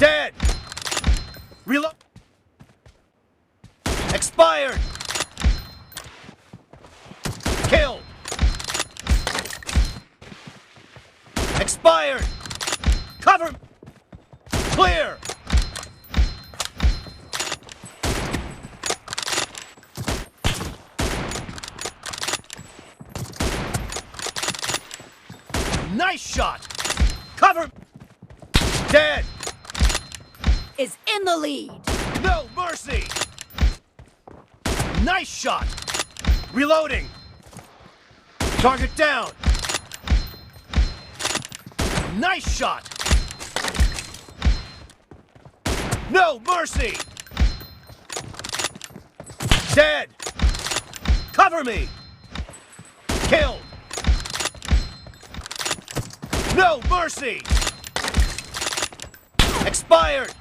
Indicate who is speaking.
Speaker 1: Dead! Reload! Expired! Killed! Expired! Cover! Clear! Nice shot! Cover! Dead!
Speaker 2: Is in the lead.
Speaker 1: No mercy! Nice shot! Reloading! Target down! Nice shot! No mercy! Dead! Cover me! Killed! No mercy! Expired!